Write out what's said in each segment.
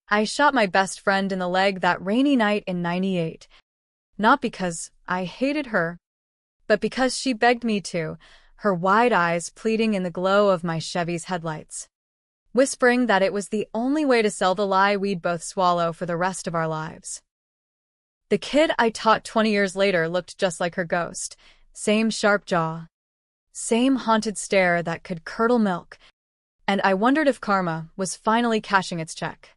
I shot my best friend in the leg that rainy night in '98. Not because I hated her, but because she begged me to, her wide eyes pleading in the glow of my Chevy's headlights, whispering that it was the only way to sell the lie we'd both swallow for the rest of our lives. The kid I taught 20 years later looked just like her ghost. Same sharp jaw, same haunted stare that could curdle milk, and I wondered if karma was finally cashing its check.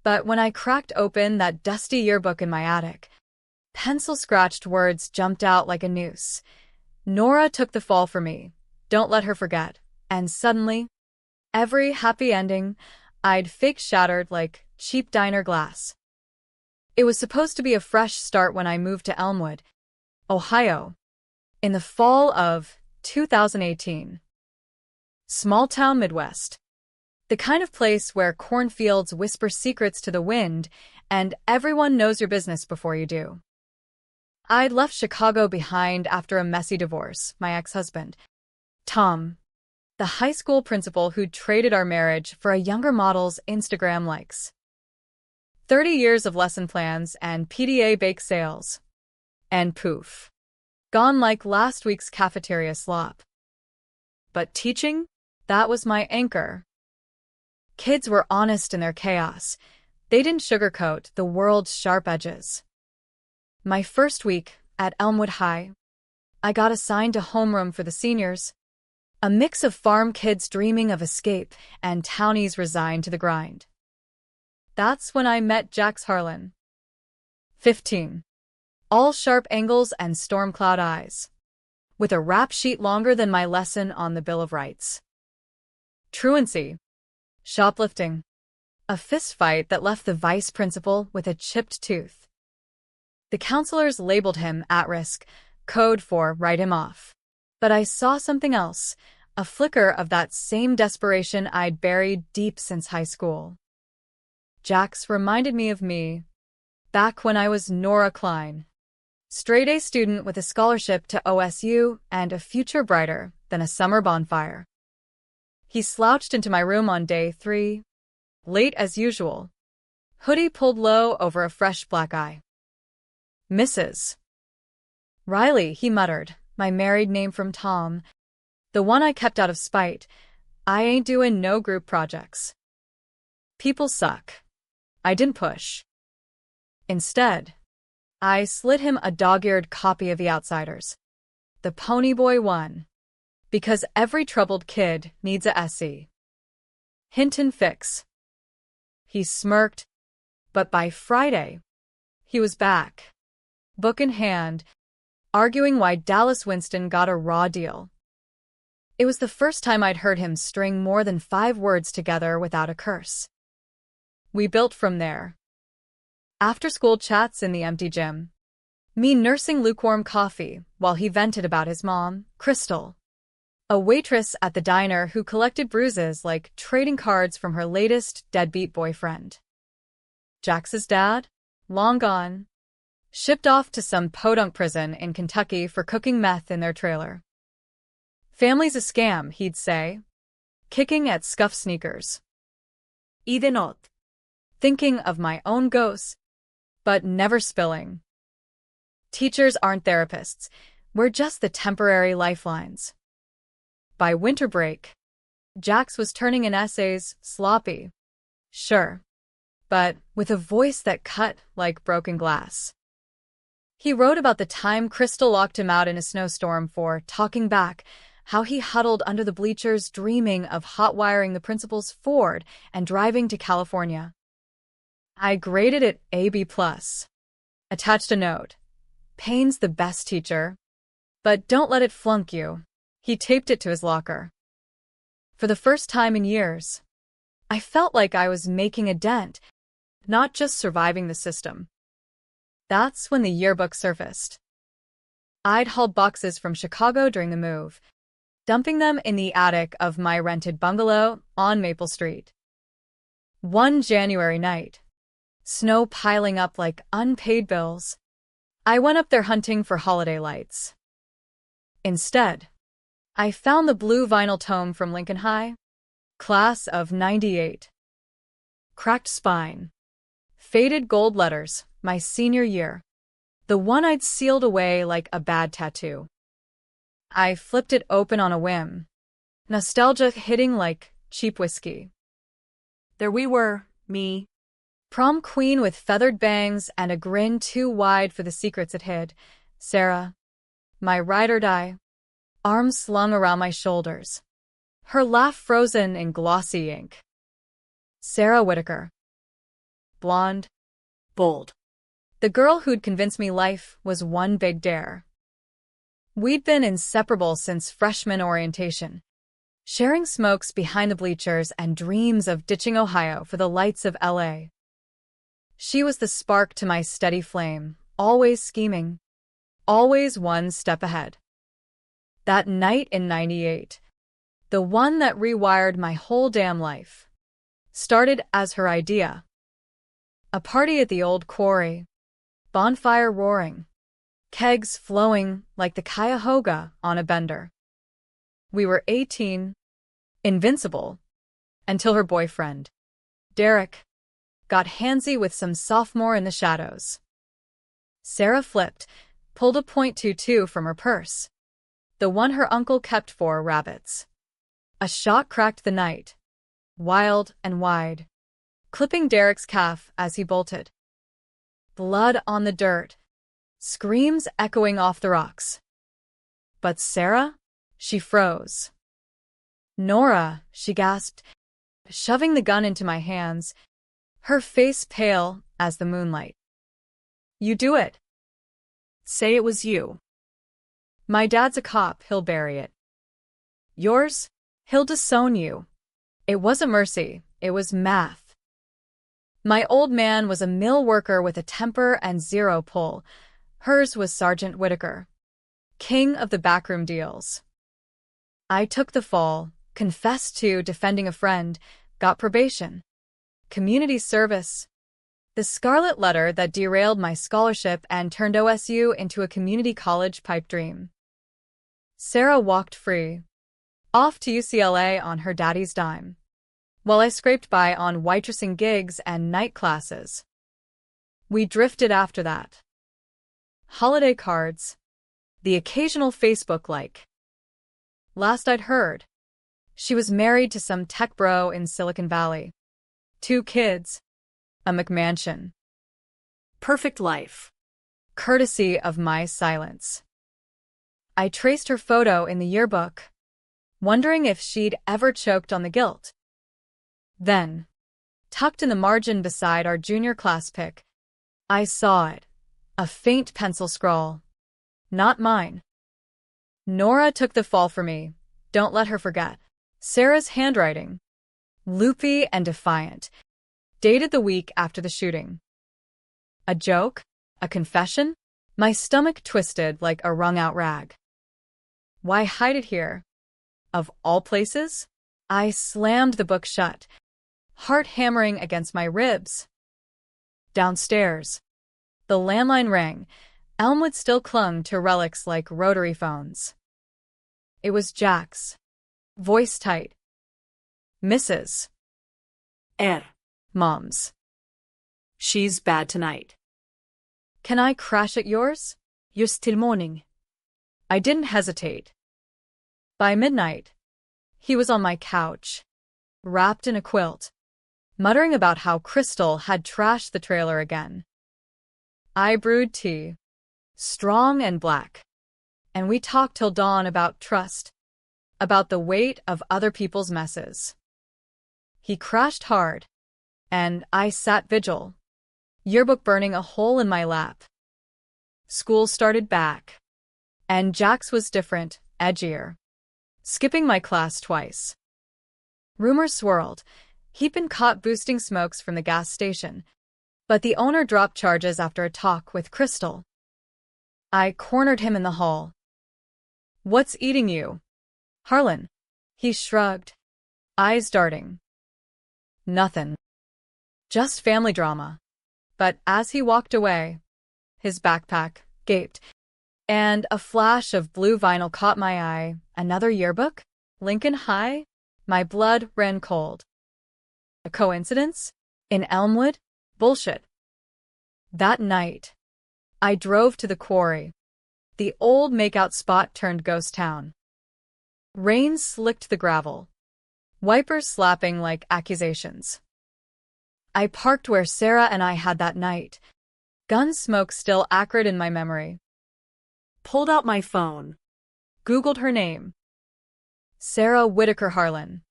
But when I cracked open that dusty yearbook in my attic, pencil-scratched words jumped out like a noose. Nora took the fall for me. Don't let her forget. And suddenly, every happy ending I'd fake shattered like cheap diner glass. It was supposed to be a fresh start when I moved to Elmwood, Ohio, in the fall of 2018. Small-town Midwest. The kind of place where cornfields whisper secrets to the wind and everyone knows your business before you do. I'd left Chicago behind after a messy divorce, my ex-husband, Tom, the high school principal who'd traded our marriage for a younger model's Instagram likes. 30 years of lesson plans and PDA bake sales. And poof. Gone like last week's cafeteria slop. But teaching? That was my anchor. Kids were honest in their chaos. They didn't sugarcoat the world's sharp edges. My first week at Elmwood High, I got assigned to homeroom for the seniors, a mix of farm kids dreaming of escape and townies resigned to the grind. That's when I met Jax Harlan. 15. All sharp angles and storm cloud eyes, with a rap sheet longer than my lesson on the Bill of Rights. Truancy. Shoplifting. A fistfight that left the vice principal with a chipped tooth. The counselors labeled him at risk, code for write him off. But I saw something else, a flicker of that same desperation I'd buried deep since high school. Jax reminded me of me, back when I was Nora Klein, straight-A student with a scholarship to OSU and a future brighter than a summer bonfire. He slouched into my room on day 3, late as usual, hoodie pulled low over a fresh black eye. Mrs. Riley, he muttered, my married name from Tom, the one I kept out of spite. I ain't doing no group projects. People suck. I didn't push. Instead, I slid him a dog-eared copy of The Outsiders, the Ponyboy one, because every troubled kid needs a SE. Hinton fix. He smirked, but by Friday, he was back, book in hand, arguing why Dallas Winston got a raw deal. It was the first time I'd heard him string more than 5 words together without a curse. We built from there. After-school chats in the empty gym. Me nursing lukewarm coffee while he vented about his mom, Crystal, a waitress at the diner who collected bruises like trading cards from her latest deadbeat boyfriend. Jax's dad, long gone, shipped off to some podunk prison in Kentucky for cooking meth in their trailer. Family's a scam, he'd say, kicking at scuffed sneakers. Idiot. Thinking of my own ghosts, but never spilling. Teachers aren't therapists, we're just the temporary lifelines. By winter break, Jax was turning in essays, sloppy. Sure, but with a voice that cut like broken glass. He wrote about the time Crystal locked him out in a snowstorm for talking back, how he huddled under the bleachers dreaming of hot-wiring the principal's Ford and driving to California. I graded it AB+. Attached a note. Payne's the best teacher, but don't let it flunk you. He taped it to his locker. For the first time in years, I felt like I was making a dent, not just surviving the system. That's when the yearbook surfaced. I'd hauled boxes from Chicago during the move, dumping them in the attic of my rented bungalow on Maple Street. One January night, snow piling up like unpaid bills, I went up there hunting for holiday lights. Instead, I found the blue vinyl tome from Lincoln High, class of '98. cracked spine. Faded gold letters, my senior year. The one I'd sealed away like a bad tattoo. I flipped it open on a whim. Nostalgia hitting like cheap whiskey. There we were, me, prom queen with feathered bangs and a grin too wide for the secrets it hid. Sarah, my ride or die, arms slung around my shoulders. Her laugh frozen in glossy ink. Sarah Whitaker. Blonde. Bold. The girl who'd convinced me life was one big dare. We'd been inseparable since freshman orientation, sharing smokes behind the bleachers and dreams of ditching Ohio for the lights of LA. She was the spark to my steady flame, always scheming, always one step ahead. That night in '98, the one that rewired my whole damn life, started as her idea. A party at the old quarry, bonfire roaring, kegs flowing like the Cuyahoga on a bender. We were 18, invincible, until her boyfriend, Derek, got handsy with some sophomore in the shadows. Sarah flipped, pulled a .22 from her purse, the one her uncle kept for rabbits. A shot cracked the night, wild and wide, clipping Derek's calf as he bolted. Blood on the dirt, screams echoing off the rocks. But Sarah? She froze. Nora, she gasped, shoving the gun into my hands, her face pale as the moonlight. You do it. Say it was you. My dad's a cop, he'll bury it. Yours? He'll disown you. It wasn't mercy, it was math. My old man was a mill worker with a temper and zero pull. Hers was Sergeant Whitaker, king of the backroom deals. I took the fall, confessed to defending a friend, got probation, community service, the scarlet letter that derailed my scholarship and turned OSU into a community college pipe dream. Sarah walked free, off to UCLA on her daddy's dime, while I scraped by on waitressing gigs and night classes. We drifted after that. Holiday cards, the occasional Facebook like. Last I'd heard, she was married to some tech bro in Silicon Valley. 2 kids, a McMansion. Perfect life. Courtesy of my silence. I traced her photo in the yearbook, wondering if she'd ever choked on the guilt. Then, tucked in the margin beside our junior class pic, I saw it, a faint pencil scrawl. Not mine. Nora took the fall for me, don't let her forget. Sarah's handwriting, loopy and defiant, dated the week after the shooting. A joke? A confession? My stomach twisted like a wrung-out rag. Why hide it here? Of all places? I slammed the book shut, heart hammering against my ribs. Downstairs, the landline rang. Elmwood still clung to relics like rotary phones. It was Jack's, voice tight. Mrs. Mom's. She's bad tonight. Can I crash at yours? You're still mourning. I didn't hesitate. By midnight, he was on my couch, wrapped in a quilt, muttering about how Crystal had trashed the trailer again. I brewed tea, strong and black, and we talked till dawn about trust, about the weight of other people's messes. He crashed hard, and I sat vigil, yearbook burning a hole in my lap. School started back, and Jack's was different, edgier, skipping my class twice. Rumors swirled. He'd been caught boosting smokes from the gas station, but the owner dropped charges after a talk with Crystal. I cornered him in the hall. What's eating you? Harlan. He shrugged, eyes darting. Nothing. Just family drama. But as he walked away, his backpack gaped, and a flash of blue vinyl caught my eye. Another yearbook? Lincoln High? My blood ran cold. A coincidence? In Elmwood? Bullshit. That night, I drove to the quarry. The old makeout spot turned ghost town. Rain slicked the gravel, wipers slapping like accusations. I parked where Sarah and I had that night, gun smoke still acrid in my memory. Pulled out my phone. Googled her name. Sarah Whitaker Harlan.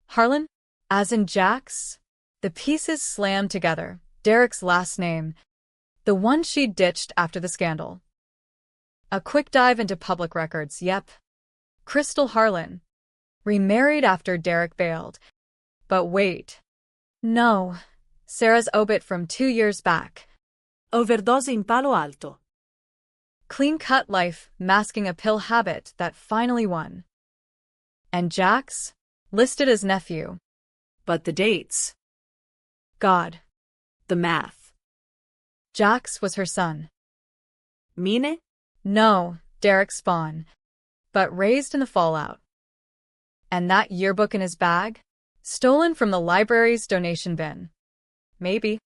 Harlan? As in Jax? The pieces slammed together. Derek's last name. The one she ditched after the scandal. A quick dive into public records, yep. Crystal Harlan. Remarried after Derek bailed. But wait. No. Sarah's obit from 2 years back. Overdose in Palo Alto. Clean-cut life masking a pill habit that finally won. And Jax? Listed as nephew. But the dates. God. The math. Jax was her son. Mine? No, Derek's spawn. But raised in the fallout. And that yearbook in his bag? Stolen from the library's donation bin. Maybe.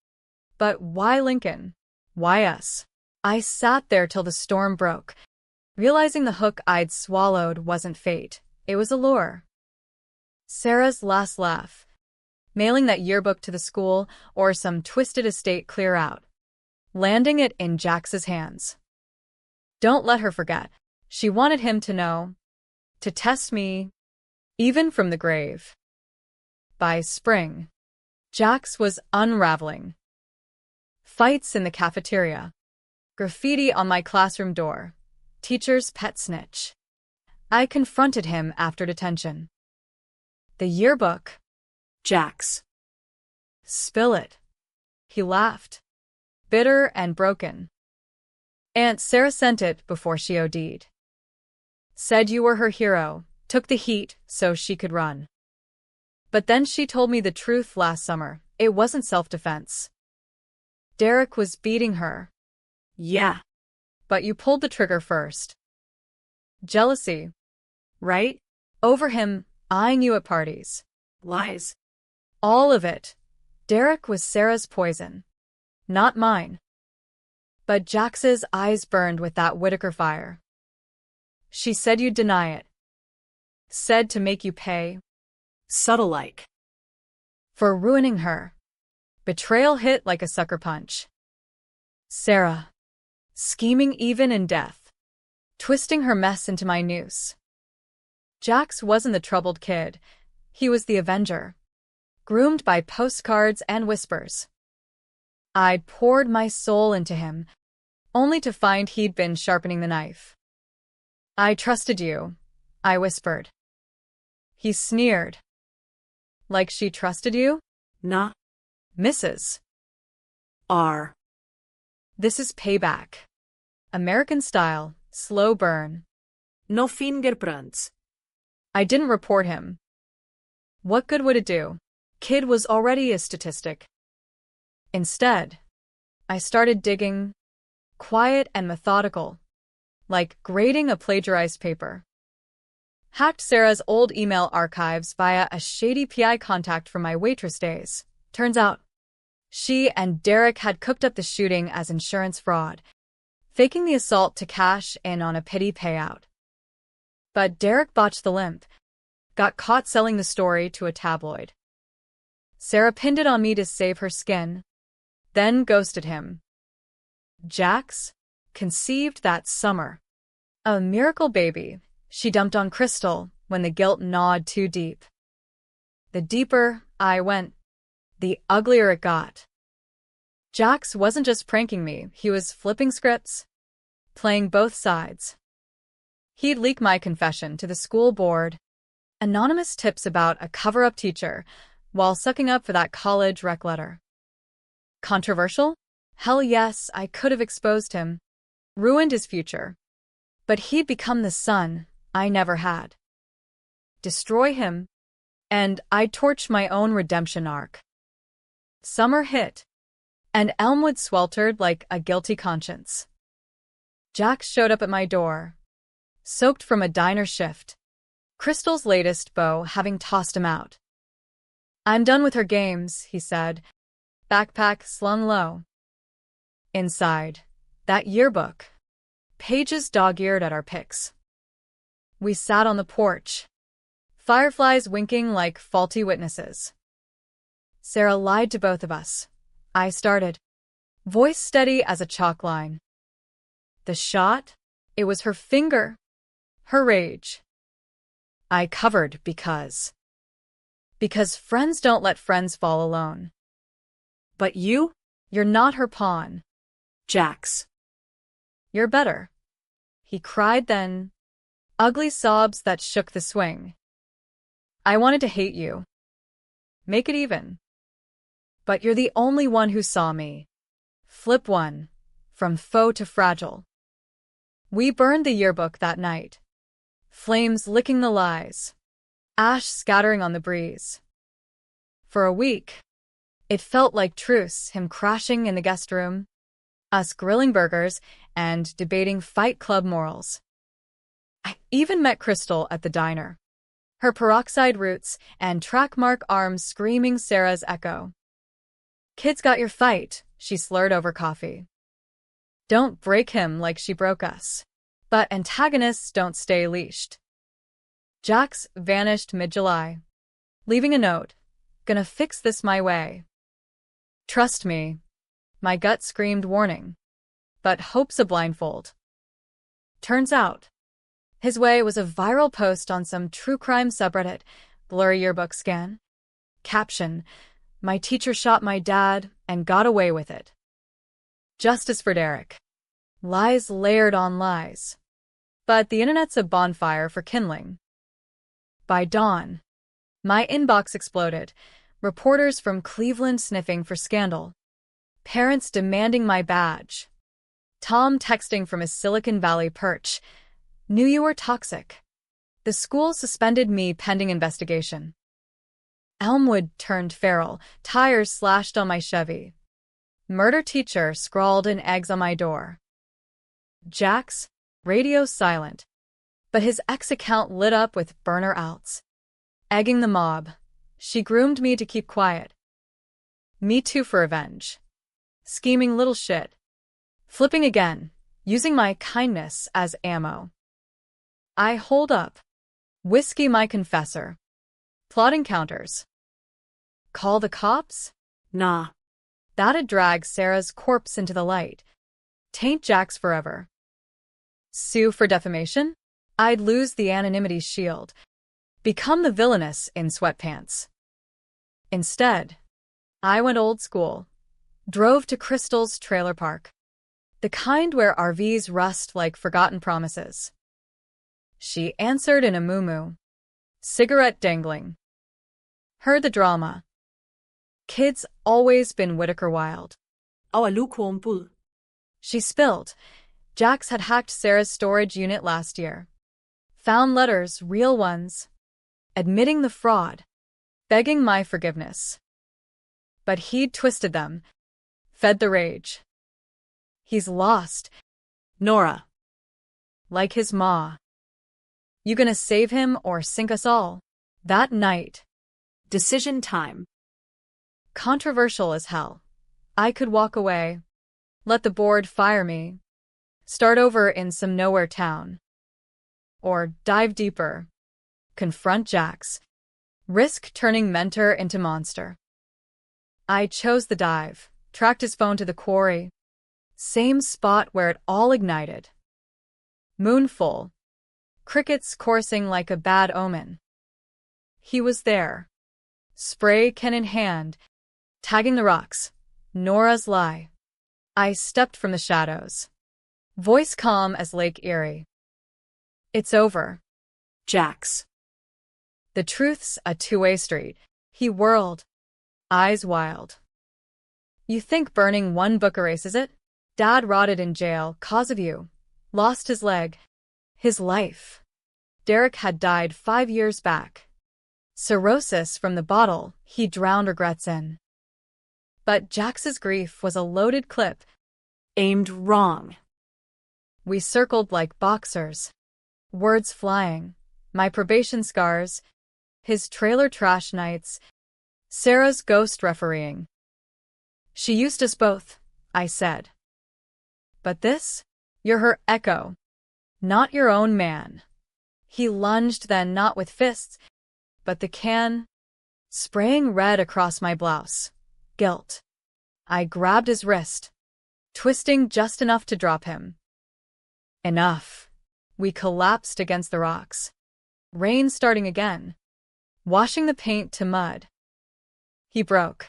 But why Lincoln? Why us? I sat there till the storm broke, realizing the hook I'd swallowed wasn't fate, it was a lure. Sarah's last laugh. Mailing that yearbook to the school or some twisted estate clear out. Landing it in Jax's hands. Don't let her forget. She wanted him to know. To test me. Even from the grave. By spring, Jax was unraveling. Fights in the cafeteria. Graffiti on my classroom door. Teacher's pet snitch. I confronted him after detention. The yearbook. Jax. Spill it. He laughed. Bitter and broken. Aunt Sarah sent it before she OD'd. Said you were her hero, took the heat so she could run. But then she told me the truth last summer. It wasn't self-defense. Derek was beating her. Yeah. But you pulled the trigger first. Jealousy. Right? Over him, eyeing you at parties. Lies. All of it. Derek was Sarah's poison. Not mine. But Jax's eyes burned with that Whitaker fire. She said you'd deny it. Said to make you pay. Subtle-like. For ruining her. Betrayal hit like a sucker punch. Sarah. Scheming even in death. Twisting her mess into my noose. Jax wasn't the troubled kid. He was the avenger. Groomed by postcards and whispers. I'd poured my soul into him, only to find he'd been sharpening the knife. I trusted you, I whispered. He sneered. Like she trusted you? Nah. Mrs. R. This is payback. American style, slow burn. No fingerprints. I didn't report him. What good would it do? Kid was already a statistic. Instead, I started digging, quiet and methodical, like grading a plagiarized paper. Hacked Sarah's old email archives via a shady PI contact from my waitress days. Turns out, she and Derek had cooked up the shooting as insurance fraud, faking the assault to cash in on a pity payout. But Derek botched the limp, got caught selling the story to a tabloid. Sarah pinned it on me to save her skin, then ghosted him. Jax, conceived that summer. A miracle baby, she dumped on Crystal when the guilt gnawed too deep. The deeper I went, the uglier it got. Jax wasn't just pranking me, he was flipping scripts, playing both sides. He'd leak my confession to the school board, anonymous tips about a cover-up teacher, while sucking up for that college rec letter. Controversial? Hell yes, I could have exposed him, ruined his future. But he'd become the son I never had. Destroy him, and I'd torch my own redemption arc. Summer hit, and Elmwood sweltered like a guilty conscience. Jax showed up at my door, soaked from a diner shift, Crystal's latest beau having tossed him out. I'm done with her games, he said, backpack slung low. Inside, that yearbook. Pages dog-eared at our pics. We sat on the porch, fireflies winking like faulty witnesses. Sarah lied to both of us. I started, voice steady as a chalk line. The shot? It was her finger. Her rage. I covered because friends don't let friends fall alone. But you? You're not her pawn. Jax. You're better. He cried then, ugly sobs that shook the swing. I wanted to hate you. Make it even. But you're the only one who saw me. Flip one. From foe to fragile. We burned the yearbook that night. Flames licking the lies. Ash scattering on the breeze. For a week, it felt like truce, him crashing in the guest room, us grilling burgers and debating Fight Club morals. I even met Crystal at the diner. Her peroxide roots and track mark arms screaming Sarah's echo. Kids got your fight, she slurred over coffee. Don't break him like she broke us. But antagonists don't stay leashed. Jax vanished mid-July, leaving a note. Gonna fix this my way. Trust me. My gut screamed warning. But hope's a blindfold. Turns out, his way was a viral post on some true crime subreddit, blurry yearbook scan. Caption, my teacher shot my dad and got away with it. Justice for Derek. Lies layered on lies. But the internet's a bonfire for kindling. By dawn, my inbox exploded. Reporters from Cleveland sniffing for scandal. Parents demanding my badge. Tom texting from his Silicon Valley perch. Knew you were toxic. The school suspended me pending investigation. Elmwood turned feral, tires slashed on my Chevy. Murder teacher scrawled in eggs on my door. Jax, radio silent. But his ex account lit up with burner outs. Egging the mob. She groomed me to keep quiet. Me too for revenge. Scheming little shit. Flipping again, using my kindness as ammo. I hold up. Whiskey my confessor. Plotting counters. Call the cops? Nah. That'd drag Sarah's corpse into the light. Taint Jax forever. Sue for defamation? I'd lose the anonymity shield. Become the villainess in sweatpants. Instead, I went old school. Drove to Crystal's trailer park. The kind where RVs rust like forgotten promises. She answered in a moo-moo. Cigarette dangling. Heard the drama. Kids always been Whitaker Wild. Aualukuompul. She spilled. Jax had hacked Sarah's storage unit last year. Found letters, real ones. Admitting the fraud. Begging my forgiveness. But he'd twisted them. Fed the rage. He's lost. Nora. Like his ma. You gonna save him or sink us all? That night. Decision time. Controversial as hell. I could walk away. Let the board fire me. Start over in some nowhere town. Or dive deeper. Confront Jax. Risk turning mentor into monster. I chose the dive. Tracked his phone to the quarry. Same spot where it all ignited. Moon full. Crickets coursing like a bad omen. He was there. Spray can in hand. Tagging the rocks. Nora's lie. I stepped from the shadows. Voice calm as Lake Erie. It's over. Jax. The truth's a two-way street. He whirled. Eyes wild. You think burning one book erases it? Dad rotted in jail, cause of you. Lost his leg. His life. Derek had died 5 years back. Cirrhosis from the bottle he drowned regrets in. But Jax's grief was a loaded clip. Aimed wrong. We circled like boxers. Words flying. My probation scars. His trailer trash nights. Sarah's ghost refereeing. She used us both, I said. But this? You're her echo, not your own man. He lunged then, not with fists, but the can, spraying red across my blouse. Guilt. I grabbed his wrist, twisting just enough to drop him. Enough. We collapsed against the rocks. Rain starting again, washing the paint to mud. He broke,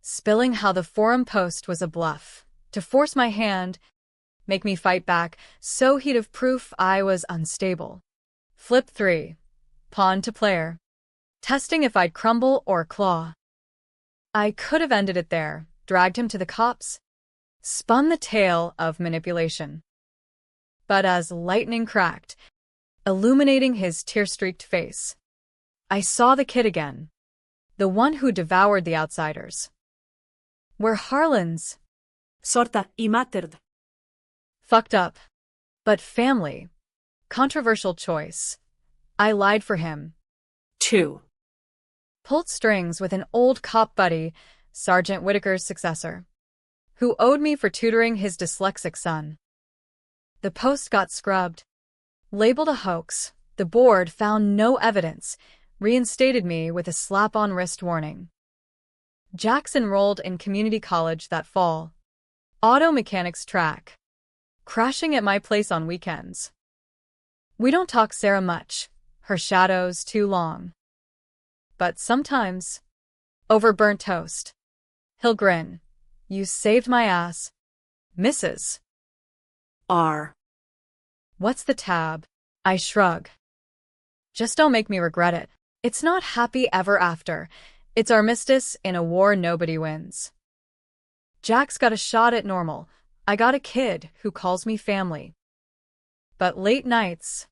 spilling how the forum post was a bluff, to force my hand, make me fight back, so he'd have proof I was unstable. Flip 3. Pawn to player. Testing if I'd crumble or claw. I could have ended it there, dragged him to the cops, spun the tale of manipulation. But as lightning cracked, illuminating his tear-streaked face, I saw the kid again, the one who devoured the outsiders. We're Harlans. Sorta y mattered. Fucked up. But family. Controversial choice. I lied for him. 2. Pulled strings with an old cop buddy, Sergeant Whitaker's successor, who owed me for tutoring his dyslexic son. The post got scrubbed. Labeled a hoax, the board found no evidence, reinstated me with a slap-on-wrist warning. Jax enrolled in community college that fall. Auto mechanics track. Crashing at my place on weekends. We don't talk Sarah much, her shadow's too long. But sometimes, over burnt toast, he'll grin. You saved my ass. Mrs. R. What's the tab? I shrug. Just don't make me regret it. It's not happy ever after. It's armistice in a war nobody wins. Jack's got a shot at normal. I got a kid who calls me family. But late nights,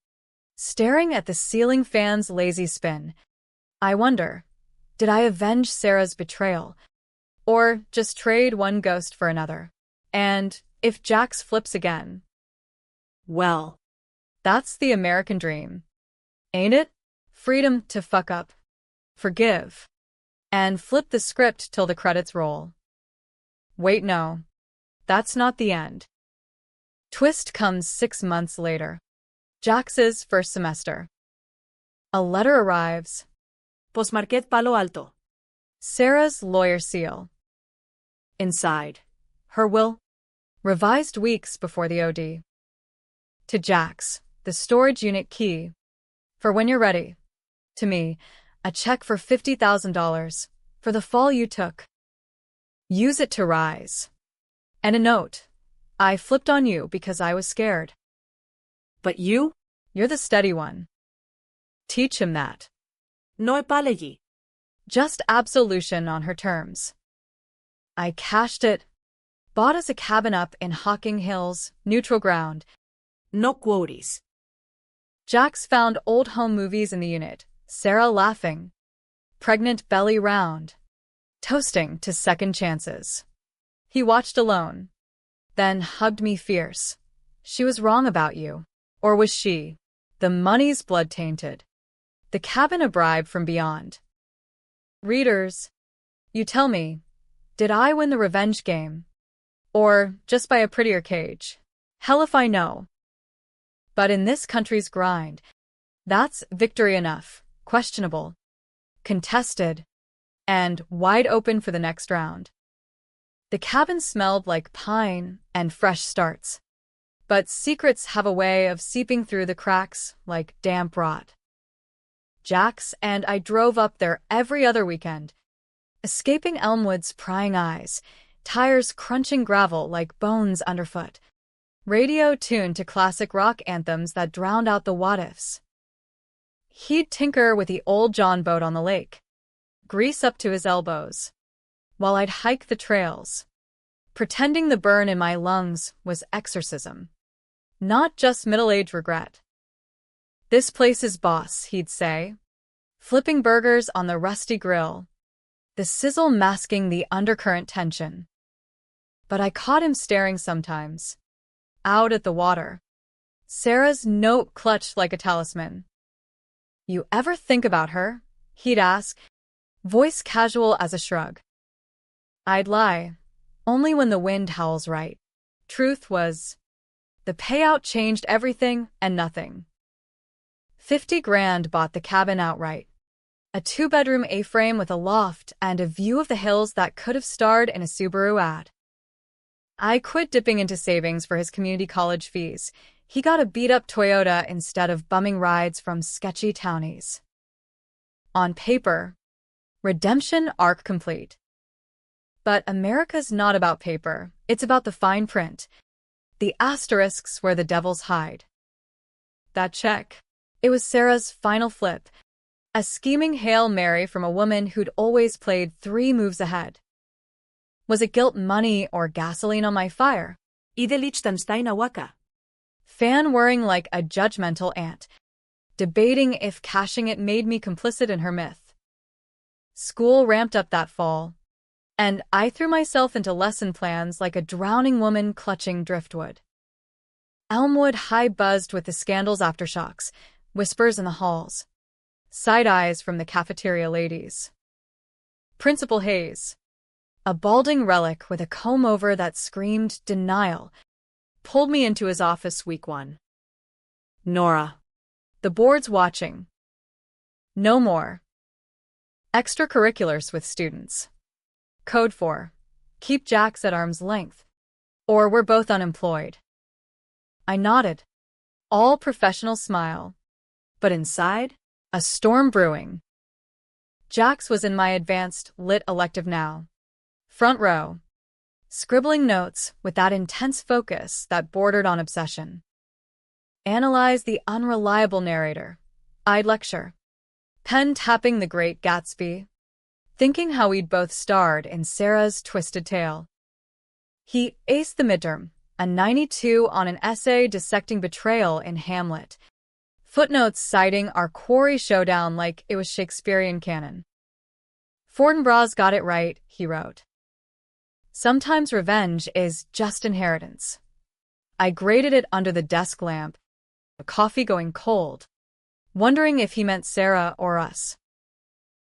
staring at the ceiling fan's lazy spin, I wonder, did I avenge Sarah's betrayal? Or just trade one ghost for another? And if Jax flips again? Well, that's the American dream. Ain't it? Freedom to fuck up, forgive, and flip the script till the credits roll. Wait, no. That's not the end. Twist comes 6 months later. Jax's first semester. A letter arrives. Postmarket Palo Alto. Sarah's lawyer seal. Inside, her will, revised weeks before the OD. To Jax, the storage unit key. For when you're ready. To me, a check for $50,000 for the fall you took. Use it to rise. And a note. I flipped on you because I was scared. But you? You're the steady one. Teach him that. No apology. Just absolution on her terms. I cashed it. Bought us a cabin up in Hocking Hills, neutral ground. No quoties. Jax found old home movies in the unit. Sarah laughing. Pregnant belly round. Toasting to second chances. He watched alone. Then hugged me fierce. She was wrong about you. Or was she? The money's blood-tainted. The cabin a bribe from beyond. Readers, you tell me, did I win the revenge game? Or just by a prettier cage? Hell if I know. But in this country's grind, that's victory enough, questionable, contested, and wide open for the next round. The cabin smelled like pine and fresh starts. But secrets have a way of seeping through the cracks like damp rot. Jax and I drove up there every other weekend, escaping Elmwood's prying eyes, tires crunching gravel like bones underfoot, radio tuned to classic rock anthems that drowned out the what-ifs. He'd tinker with the old John boat on the lake, grease up to his elbows, while I'd hike the trails, pretending the burn in my lungs was exorcism, not just middle-age regret. This place is boss, he'd say, flipping burgers on the rusty grill, the sizzle masking the undercurrent tension. But I caught him staring sometimes, out at the water. Sarah's note clutched like a talisman. You ever think about her? He'd ask, Voice casual as a shrug. I'd lie. Only when the wind howls right. Truth was, the payout changed everything and nothing. 50 grand bought the cabin outright. A 2-bedroom A-frame with a loft and a view of the hills that could have starred in a Subaru ad. I quit dipping into savings for his community college fees. He got a beat-up Toyota instead of bumming rides from sketchy townies. On paper, redemption arc complete. But America's not about paper, it's about the fine print. The asterisks where the devils hide. That check. It was Sarah's final flip. A scheming Hail Mary from a woman who'd always played 3 moves ahead. Was it guilt money or gasoline on my fire? Ide Liechtenstein awaka. Fan whirring like a judgmental ant, debating if cashing it made me complicit in her myth. School ramped up that fall, and I threw myself into lesson plans like a drowning woman clutching driftwood. Elmwood High buzzed with the scandal's aftershocks, whispers in the halls, side eyes from the cafeteria ladies. Principal Hayes, a balding relic with a comb-over that screamed denial, pulled me into his office week 1. Nora. The board's watching. No more. Extracurriculars with students. Code 4. Keep Jax at arm's length. Or we're both unemployed. I nodded. All professional smile. But inside, a storm brewing. Jax was in my advanced lit elective now. Front row. Scribbling notes with that intense focus that bordered on obsession. Analyze the unreliable narrator. I'd lecture. Pen tapping The Great Gatsby. Thinking how we'd both starred in Sarah's twisted tale. He aced the midterm, a 92 on an essay dissecting betrayal in Hamlet. Footnotes citing our quarry showdown like it was Shakespearean canon. Fortinbras got it right, he wrote. Sometimes revenge is just inheritance. I grated it under the desk lamp, the coffee going cold, wondering if he meant Sarah or us.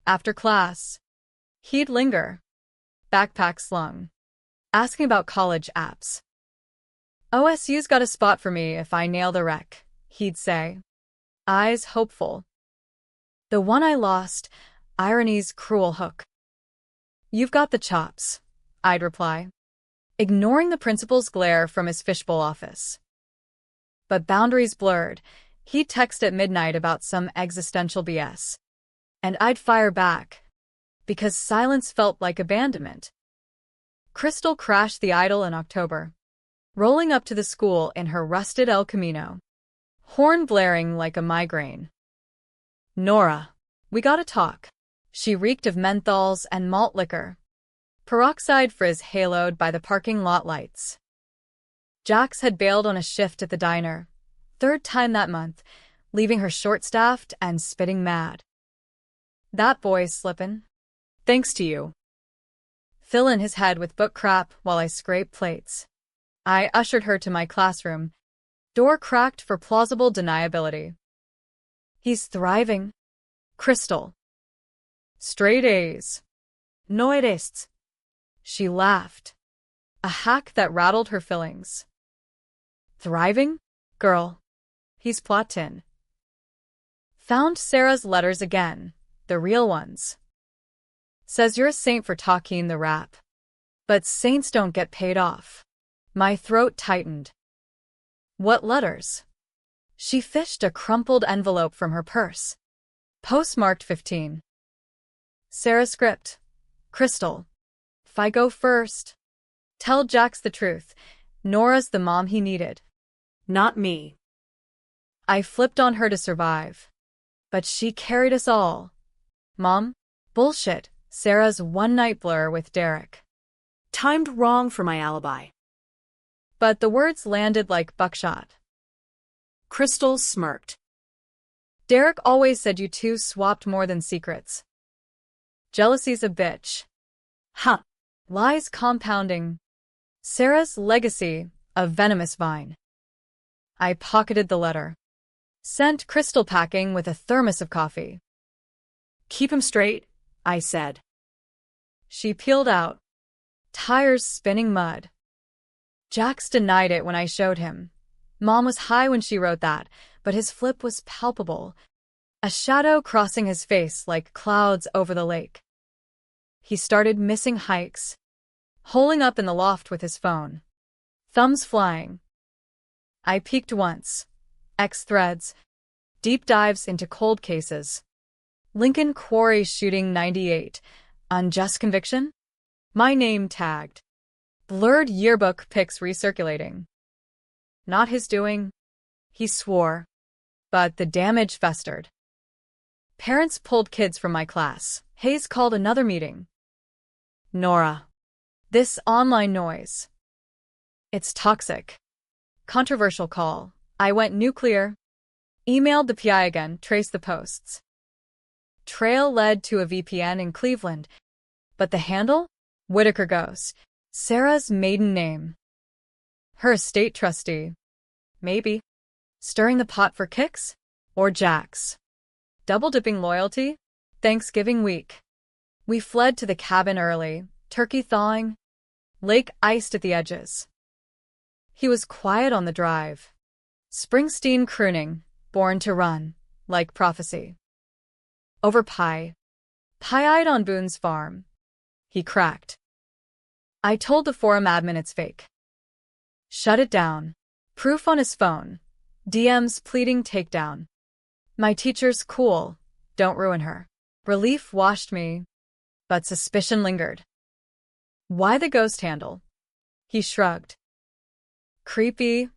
After class, he'd linger, backpack slung, asking about college apps. OSU's got a spot for me if I nail the rec, he'd say, eyes hopeful. The one I lost, irony's cruel hook. You've got the chops, I'd reply, ignoring the principal's glare from his fishbowl office. But boundaries blurred. He'd text at midnight about some existential BS. And I'd fire back, because silence felt like abandonment. Crystal crashed the Idol in October, rolling up to the school in her rusted El Camino, horn blaring like a migraine. Nora, we gotta talk. She reeked of menthols and malt liquor. Peroxide frizz haloed by the parking lot lights. Jax had bailed on a shift at the diner, 3rd time that month, leaving her short-staffed and spitting mad. That boy's slippin'. Thanks to you. Fill in his head with book crap while I scrape plates. I ushered her to my classroom, door cracked for plausible deniability. He's thriving. Crystal. Straight A's. No eres. She laughed, a hack that rattled her fillings. Thriving? Girl. He's plottin'. Found Sarah's letters again, the real ones. Says you're a saint for talking the rap. But saints don't get paid off. My throat tightened. What letters? She fished a crumpled envelope from her purse. Postmarked 15. Sarah script. Crystal. If I go first, tell Jax the truth. Nora's the mom he needed. Not me. I flipped on her to survive. But she carried us all. Mom? Bullshit. Sarah's one-night blur with Derek. Timed wrong for my alibi. But the words landed like buckshot. Crystal smirked. Derek always said you two swapped more than secrets. Jealousy's a bitch. Huh. Lies compounding. Sarah's legacy, a venomous vine. I pocketed the letter. Sent Crystal packing with a thermos of coffee. Keep him straight. I said. She peeled out, tires spinning mud. Jax denied it when I showed him. Mom was high when she wrote that, but his flip was palpable, a shadow crossing his face like clouds over the lake. He started missing hikes, holing up in the loft with his phone, thumbs flying. I peeked once. X threads, deep dives into cold cases. Lincoln Quarry shooting 98, unjust conviction? My name tagged. Blurred yearbook pics recirculating. Not his doing, he swore, but the damage festered. Parents pulled kids from my class. Hayes called another meeting. Nora. This online noise. It's toxic. Controversial call. I went nuclear. Emailed the PI again, traced the posts. Trail led to a VPN in Cleveland, but the handle? Whitaker Ghost. Sarah's maiden name. Her estate trustee. Maybe. Stirring the pot for kicks? Or Jax? Double-dipping loyalty? Thanksgiving week. We fled to the cabin early, turkey thawing, lake iced at the edges. He was quiet on the drive. Springsteen crooning, born to run, like prophecy. Over pie. Pie-eyed on Boone's farm. He cracked. I told the forum admin it's fake. Shut it down. Proof on his phone. DMs pleading takedown. My teacher's cool. Don't ruin her. Relief washed me, but suspicion lingered. Why the ghost handle? He shrugged. Creepy,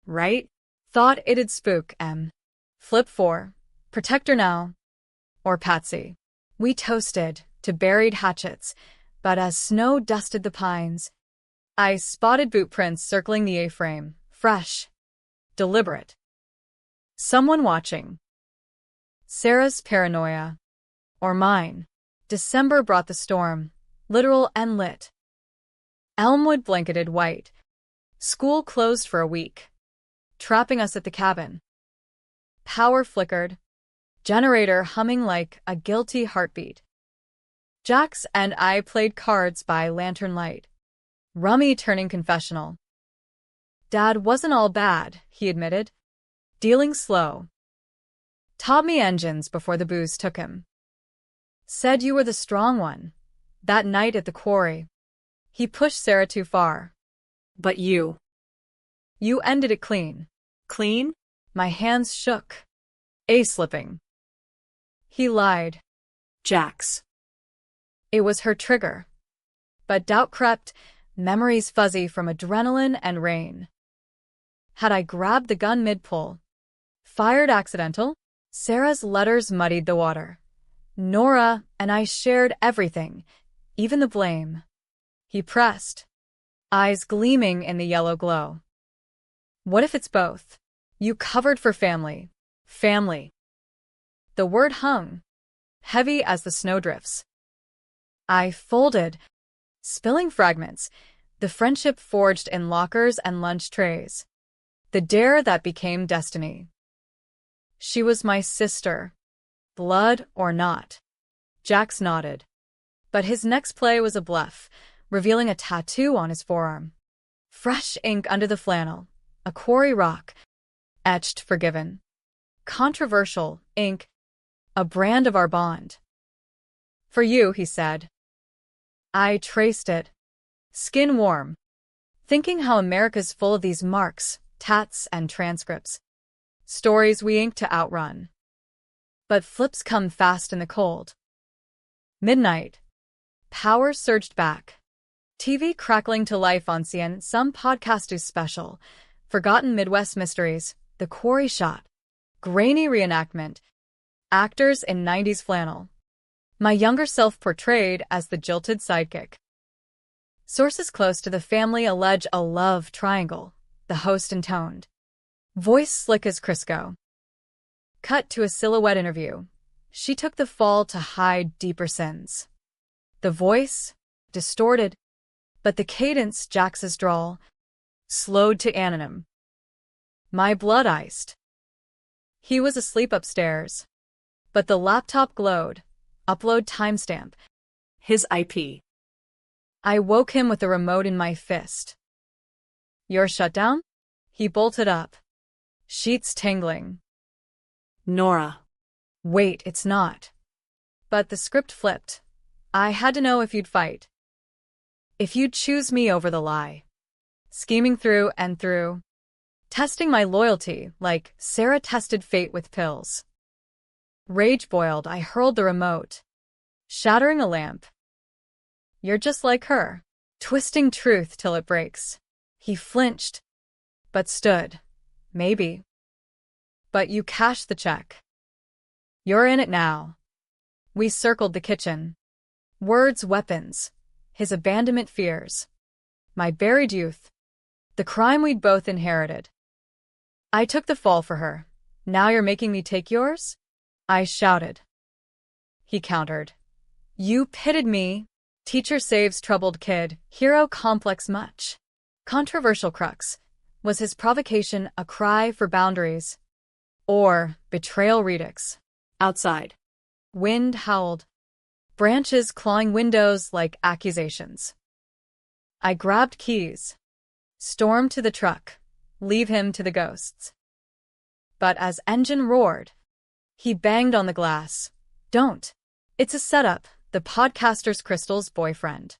right? Thought it'd spook M. Flip 4. Protect her now. Or Patsy. We toasted to buried hatchets, but as snow dusted the pines, I spotted boot prints circling the A-frame. Fresh. Deliberate. Someone watching. Sarah's paranoia. Or mine. December brought the storm, literal and lit. Elmwood blanketed white. School closed for a week, trapping us at the cabin. Power flickered, generator humming like a guilty heartbeat. Jax and I played cards by lantern light. Rummy turning confessional. Dad wasn't all bad, he admitted. Dealing slow. Taught me engines before the booze took him. Said you were the strong one. That night at the quarry. He pushed Sarah too far. But you. You ended it clean. Clean? My hands shook. A-slipping. He lied. Jax. It was her trigger. But doubt crept, memories fuzzy from adrenaline and rain. Had I grabbed the gun mid-pull? Fired accidental? Sarah's letters muddied the water. Nora and I shared everything, even the blame. He pressed, eyes gleaming in the yellow glow. What if it's both? You covered for family. Family. The word hung, heavy as the snowdrifts. I folded, spilling fragments, the friendship forged in lockers and lunch trays. The dare that became destiny. She was my sister, blood or not. Jax nodded. But his next play was a bluff, revealing a tattoo on his forearm. Fresh ink under the flannel, a quarry rock, etched forgiven. Controversial ink, a brand of our bond. For you, he said. I traced it, skin warm, thinking how America's full of these marks, tats, and transcripts. Stories we ink to outrun. But flips come fast in the cold. Midnight. Power surged back. TV crackling to life on CNN, some podcast is special. Forgotten Midwest mysteries, the quarry shot. Grainy reenactment. Actors in 90s flannel. My younger self portrayed as the jilted sidekick. Sources close to the family allege a love triangle, the host intoned. Voice slick as Crisco. Cut to a silhouette interview. She took the fall to hide deeper sins. The voice, distorted, but the cadence Jax's drawl, slowed to anonym. My blood iced. He was asleep upstairs, but the laptop glowed, Upload timestamp. His IP. I woke him with the remote in my fist. Your shutdown? He bolted up. Sheets tingling. Nora. Wait, it's not. But the script flipped. I had to know if you'd fight. If you'd choose me over the lie. Scheming through and through. Testing my loyalty like Sarah tested fate with pills. Rage boiled, I hurled the remote, shattering a lamp. You're just like her, twisting truth till it breaks. He flinched, but stood. Maybe. But you cashed the check. You're in it now. We circled the kitchen. Words, weapons. His abandonment fears. My buried youth. The crime we'd both inherited. I took the fall for her. Now you're making me take yours? I shouted. He countered. You pitted me. Teacher saves troubled kid. Hero complex much. Controversial crux. Was his provocation a cry for boundaries? Or betrayal redux? Outside. Wind howled. Branches clawing windows like accusations. I grabbed keys. Stormed to the truck. Leave him to the ghosts. But as engine roared, he banged on the glass. Don't. It's a setup, the podcaster's Crystal's boyfriend.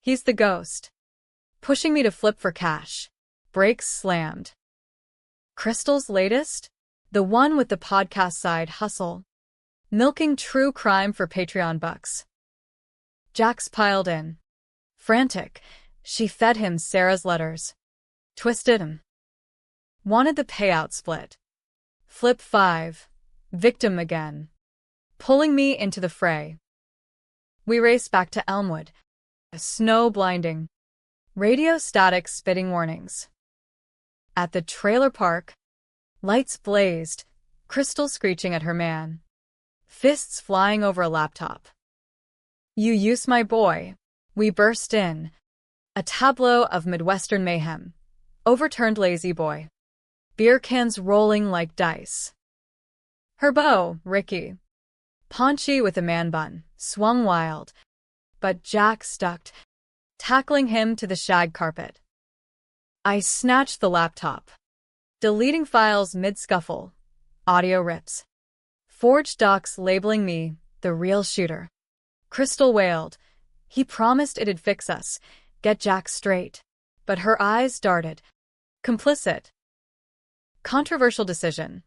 He's the ghost. Pushing me to flip for cash. Brakes slammed. Crystal's latest? The one with the podcast side hustle. Milking true crime for Patreon bucks. Jax piled in. Frantic, she fed him Sarah's letters. Twisted him. Wanted the payout split. Flip 5. Victim again. Pulling me into the fray. We raced back to Elmwood. Snow blinding. Radio static spitting warnings. At the trailer park, lights blazed, Crystal screeching at her man. Fists flying over a laptop. You use my boy. We burst in. A tableau of Midwestern mayhem. Overturned lazy boy. Beer cans rolling like dice. Her beau, Ricky, paunchy with a man bun, swung wild. But Jack stuck, tackling him to the shag carpet. I snatched the laptop. Deleting files mid-scuffle. Audio rips. Forged docs labeling me the real shooter. Crystal wailed. He promised it'd fix us, get Jack straight. But her eyes darted. Complicit. Controversial decision.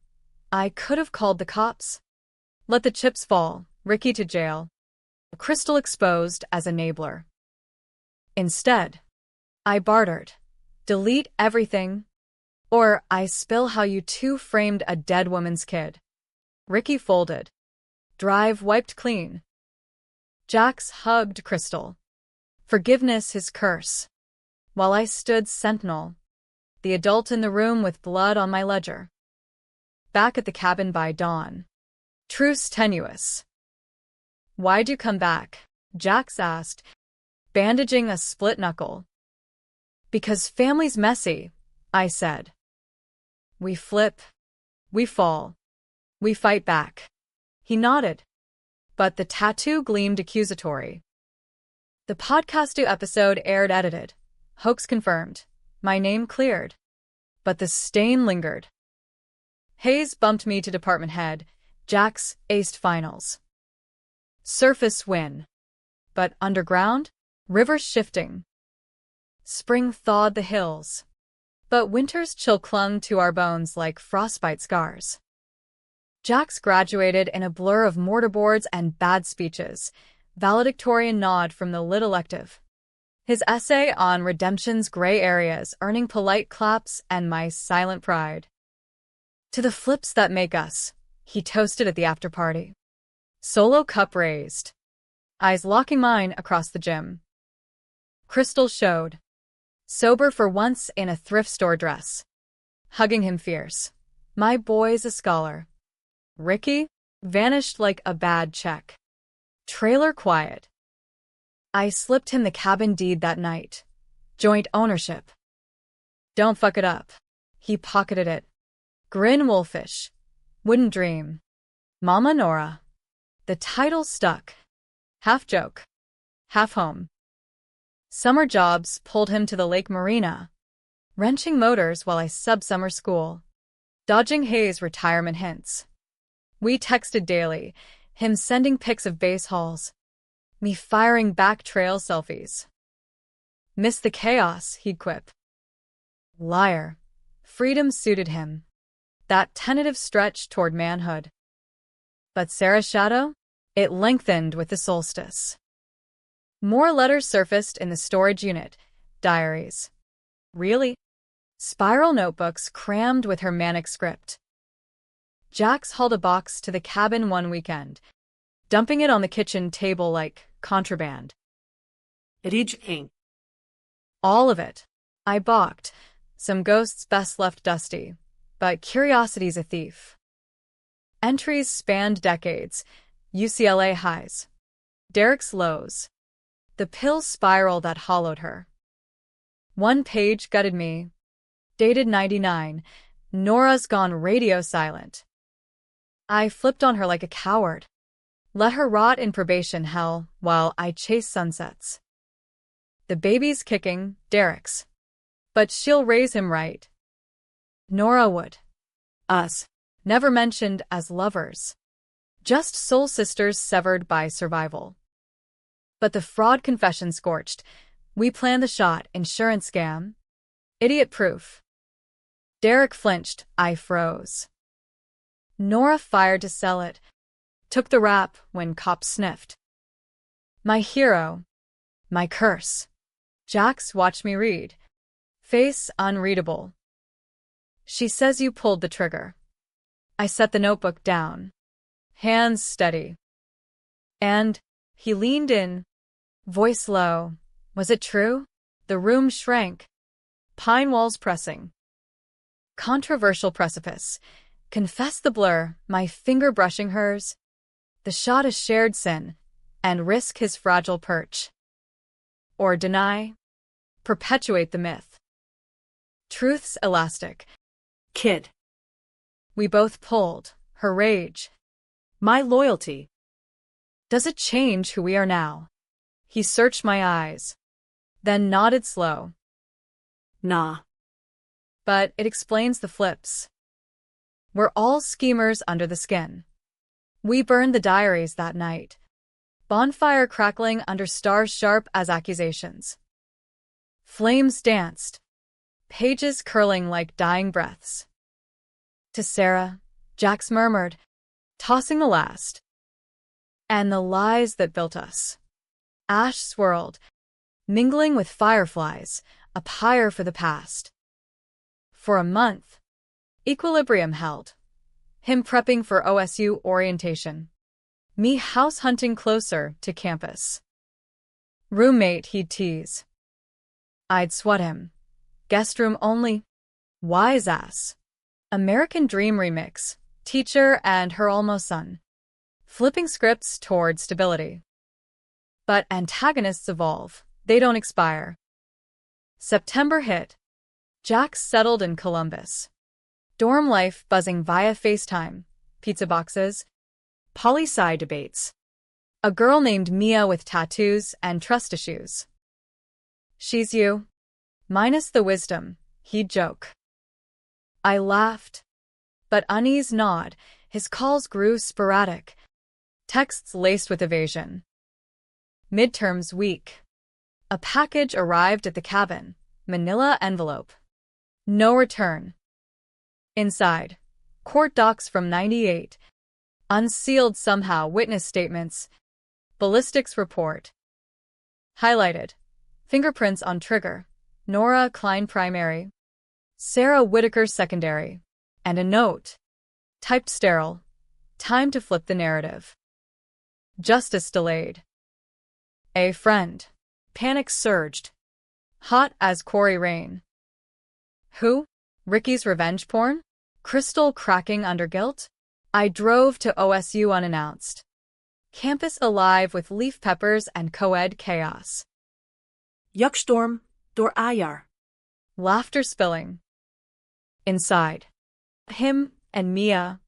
I could have called the cops. Let the chips fall, Ricky to jail. Crystal exposed as enabler. Instead, I bartered. Delete everything, or I spill how you two framed a dead woman's kid. Ricky folded. Drive wiped clean. Jax hugged Crystal. Forgiveness his curse. While I stood sentinel, the adult in the room with blood on my ledger. Back at the cabin by dawn. Truce tenuous. Why'd you come back? Jax asked, bandaging a split knuckle. Because family's messy, I said. We flip. We fall. We fight back. He nodded. But the tattoo gleamed accusatory. The podcast episode aired edited. Hoax confirmed. My name cleared. But the stain lingered. Hayes bumped me to department head. Jax aced finals. Surface win. But underground? Rivers shifting. Spring thawed the hills. But winter's chill clung to our bones like frostbite scars. Jax graduated in a blur of mortarboards and bad speeches, valedictorian nod from the lit elective. His essay on redemption's gray areas earning polite claps and my silent pride. To the flips that make us, he toasted at the after-party. Solo cup raised. Eyes locking mine across the gym. Crystal showed. Sober for once in a thrift store dress. Hugging him fierce. My boy's a scholar. Ricky? Vanished like a bad check. Trailer quiet. I slipped him the cabin deed that night. Joint ownership. Don't fuck it up. He pocketed it. Grin wolfish. Wouldn't dream. Mama Nora. The title stuck. Half joke, half home. Summer jobs pulled him to the lake marina, wrenching motors while I subbed summer school, dodging Hayes' retirement hints. We texted daily, him sending pics of base hauls, me firing back trail selfies. Miss the chaos, he'd quip. Liar. Freedom suited him. That tentative stretch toward manhood. But Sarah's shadow? It lengthened with the solstice. More letters surfaced in the storage unit. Diaries. Really? Spiral notebooks crammed with her manic script. Jax hauled a box to the cabin one weekend, dumping it on the kitchen table like contraband. Rich ink. All of it. I balked. Some ghosts best left dusty, but curiosity's a thief. Entries spanned decades, UCLA highs, Derek's lows, the pill spiral that hollowed her. One page gutted me. Dated 99, Nora's gone radio silent. I flipped on her like a coward. Let her rot in probation hell while I chase sunsets. The baby's kicking, Derek's. But she'll raise him right. Nora would. Us. Never mentioned as lovers. Just soul sisters severed by survival. But the fraud confession scorched. We planned the shot, insurance scam. Idiot proof. Derek flinched, I froze. Nora fired to sell it. Took the rap when cops sniffed. My hero. My curse. Jax watched me read. Face unreadable. She says you pulled the trigger. I set the notebook down. Hands steady. And he leaned in. Voice low. Was it true? The room shrank. Pine walls pressing. Controversial precipice. Confess the blur, my finger brushing hers. The shot a shared sin, and risk his fragile perch. Or deny. Perpetuate the myth. Truth's elastic. Kid. We both pulled, her rage. My loyalty. Does it change who we are now? He searched my eyes, then nodded slow. Nah. But it explains the flips. We're all schemers under the skin. We burned the diaries that night. Bonfire crackling under stars sharp as accusations. Flames danced. Pages curling like dying breaths. To Sarah, Jax murmured, tossing the last. And the lies that built us. Ash swirled, mingling with fireflies, a pyre for the past. For a month, equilibrium held. Him prepping for OSU orientation. Me house hunting closer to campus. Roommate he'd tease. I'd swat him. Guest room only. Wise ass. American Dream remix. Teacher and her almost son. Flipping scripts toward stability. But antagonists evolve. They don't expire. September hit. Jax settled in Columbus. Dorm life buzzing via FaceTime. Pizza boxes. Poli-sci debates. A girl named Mia with tattoos and trust issues. She's you. Minus the wisdom, he'd joke. I laughed. But unease gnawed. His calls grew sporadic. Texts laced with evasion. Midterms week. A package arrived at the cabin. Manila envelope. No return. Inside. Court docs from 98. Unsealed somehow, witness statements. Ballistics report. Highlighted. Fingerprints on trigger. Nora Klein primary. Sarah Whitaker secondary. And a note. Typed sterile. Time to flip the narrative. Justice delayed. A friend. Panic surged. Hot as quarry rain. Who? Ricky's revenge porn? Crystal cracking under guilt? I drove to OSU unannounced. Campus alive with leaf peppers and co-ed chaos. Yuckstorm, door ayar. Laughter spilling. Inside. Him and Mia.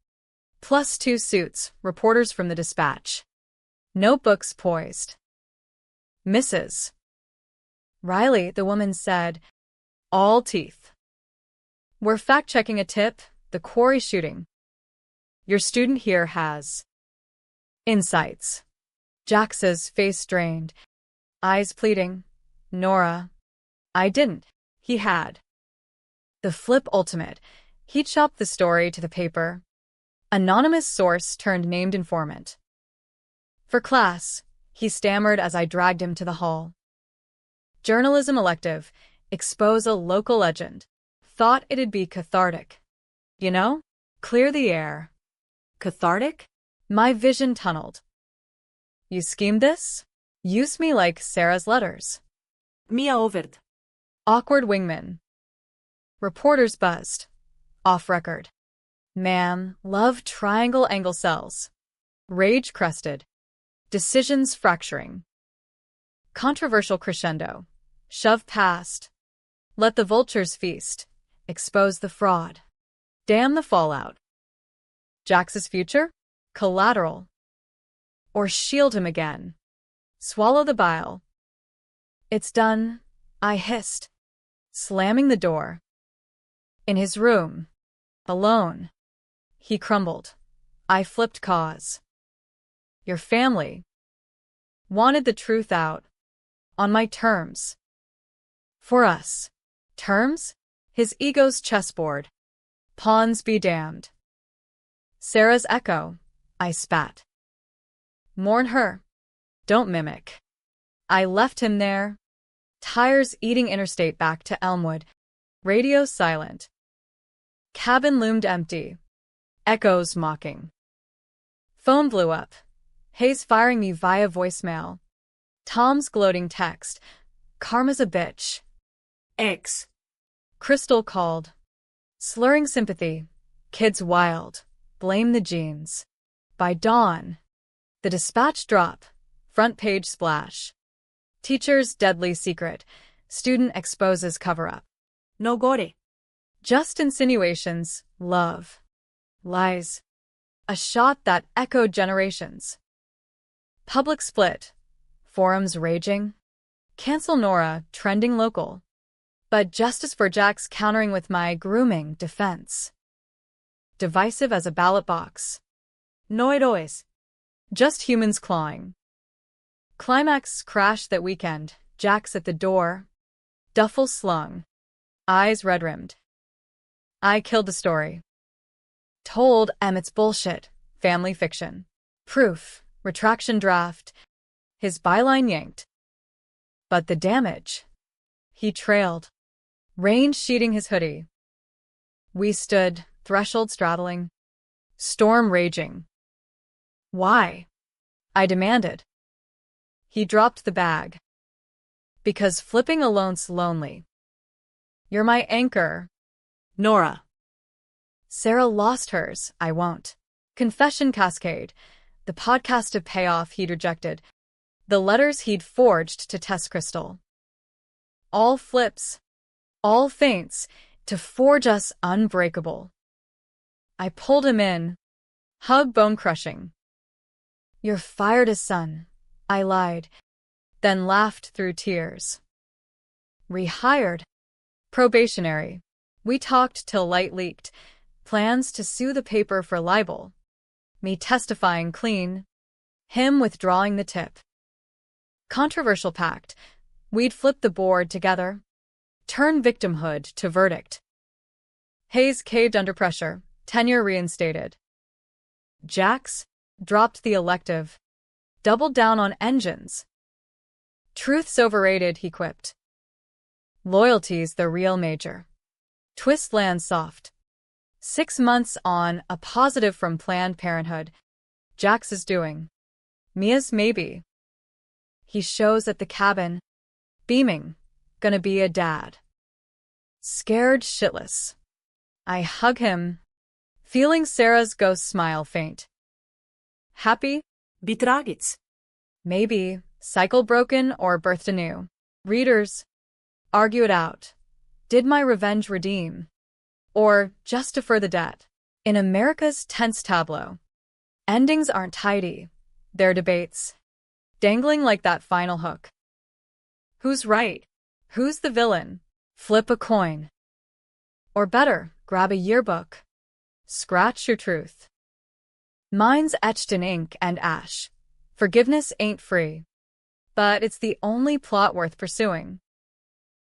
Plus 2 suits, reporters from the Dispatch. Notebooks poised. Mrs. Riley, the woman said, all teeth. We're fact-checking a tip, the quarry shooting. Your student here has insights. Jax's face strained, eyes pleading. Nora. I didn't. He had. The flip ultimate. He chopped the story to the paper. Anonymous source turned named informant. For class, he stammered as I dragged him to the hall. Journalism elective. Expose a local legend. Thought it'd be cathartic. You know? Clear the air. Cathartic? My vision tunneled. You schemed this? Use me like Sarah's letters. Mia overd. Awkward wingman. Reporters buzzed. Off record. Ma'am, love triangle angle cells. Rage crested. Decisions fracturing. Controversial crescendo. Shove past. Let the vultures feast. Expose the fraud. Damn the fallout. Jax's future? Collateral. Or shield him again. Swallow the bile. It's done, I hissed, slamming the door. In his room. Alone. He crumbled. I flipped cause. Your family wanted the truth out. On my terms. For us. Terms? His ego's chessboard. Pawns be damned. Sarah's echo. I spat. Mourn her. Don't mimic. I left him there. Tires eating interstate back to Elmwood. Radio silent. Cabin loomed empty. Echoes mocking. Phone blew up. Hayes firing me via voicemail. Tom's gloating text. Karma's a bitch. X. Crystal called. Slurring sympathy. Kids wild. Blame the genes. By dawn. The dispatch drop. Front page splash. Teacher's deadly secret. Student exposes cover-up. No gore. Just insinuations. Love. Lies. A shot that echoed generations. Public split. Forums raging. Cancel Nora, trending local. But justice for Jax countering with my grooming defense. Divisive as a ballot box. No héroes. Just humans clawing. Climax crash that weekend. Jax at the door. Duffel slung. Eyes red-rimmed. I killed the story. Told Emmett's bullshit. Family fiction. Proof. Retraction draft. His byline yanked. But the damage. He trailed. Rain sheeting his hoodie. We stood, threshold straddling. Storm raging. Why? I demanded. He dropped the bag. Because flipping alone's lonely. You're my anchor. Nora. Sarah lost hers, I won't. Confession cascade. The podcast of payoff he'd rejected. The letters he'd forged to test Crystal. All flips. All feints. To forge us unbreakable. I pulled him in. Hug bone-crushing. You're fired as sun. I lied. Then laughed through tears. Rehired. Probationary. We talked till light leaked. Plans to sue the paper for libel. Me testifying clean. Him withdrawing the tip. Controversial pact. We'd flip the board together. Turn victimhood to verdict. Hayes caved under pressure. Tenure reinstated. Jax dropped the elective. Doubled down on engines. Truth's overrated, he quipped. Loyalty's the real major. Twist lands soft. 6 months on, a positive from Planned Parenthood. Jax is doing. Mia's maybe. He shows at the cabin. Beaming. Gonna be a dad. Scared shitless. I hug him. Feeling Sarah's ghost smile faint. Happy? Betragits. Maybe. Cycle broken or birthed anew. Readers. Argue it out. Did my revenge redeem? Or just defer the debt? In America's tense tableau. Endings aren't tidy. They're debates. dangling like that final hook. Who's right? Who's the villain? Flip a coin. Or better, grab a yearbook. Scratch your truth. Mine's etched in ink and ash. Forgiveness ain't free. But it's the only plot worth pursuing.